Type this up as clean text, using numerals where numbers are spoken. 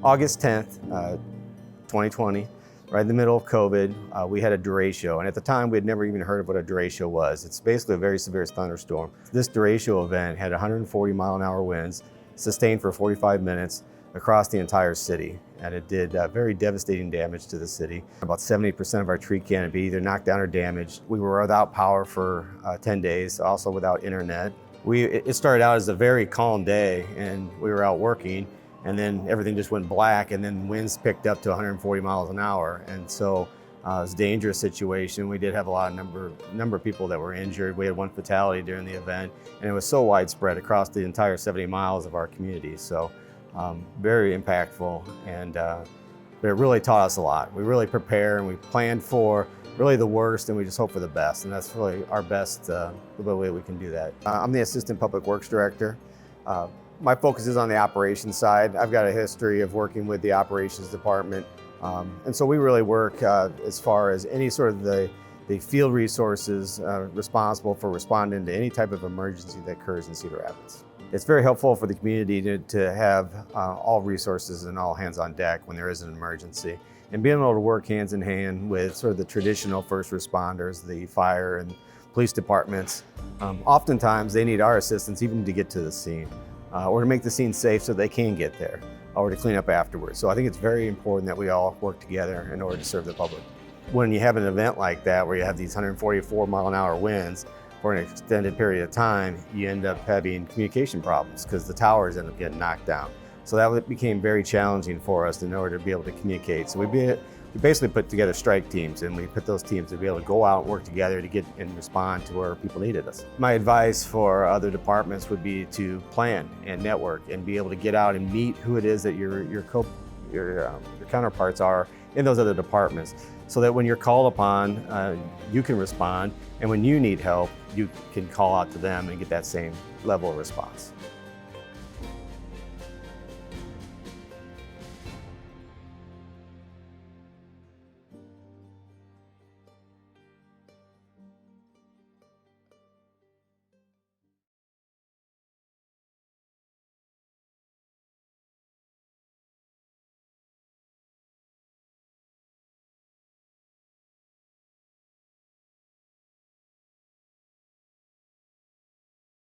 August 10th, 2020, right in the middle of COVID, we had a derecho. And at the time, we had never even heard of what a derecho was. It's basically a very severe thunderstorm. This derecho event had 140-mile-an-hour winds, sustained for 45 minutes across the entire city. And it did very devastating damage to the city. About 70% of our tree canopy either knocked down or damaged. We were without power for 10 days, also without internet. It started out as a very calm day, and we were out working, and then everything just went black, and then winds picked up to 140 miles an hour. And so it was a dangerous situation. We did have a lot of number of people that were injured. We had one fatality during the event, and it was so widespread across the entire 70 miles of our community. So very impactful, and but it really taught us a lot. We really prepare, and we planned for really the worst, and we just hope for the best. And that's really our best, the way we can do that. I'm the Assistant Public Works Director. My focus is on the operations side. I've got a history of working with the operations department. And so we really work as far as any sort of the field resources responsible for responding to any type of emergency that occurs in Cedar Rapids. It's very helpful for the community to have all resources and all hands on deck when there is an emergency. And being able to work hands in hand with sort of the traditional first responders, the fire and police departments, oftentimes they need our assistance even to get to the scene or to make the scene safe so they can get there or to clean up afterwards. So I think it's very important that we all work together in order to serve the public. When you have an event like that where you have these 144-mile-an-hour winds for an extended period of time, you end up having communication problems because the towers end up getting knocked down. So that became very challenging for us in order to be able to communicate. So we basically put together strike teams, and we put those teams to be able to go out and work together to get and respond to where people needed us. My advice for other departments would be to plan and network and be able to get out and meet who it is that your counterparts are in those other departments, so that when you're called upon, you can respond, and when you need help, you can call out to them and get that same level of response.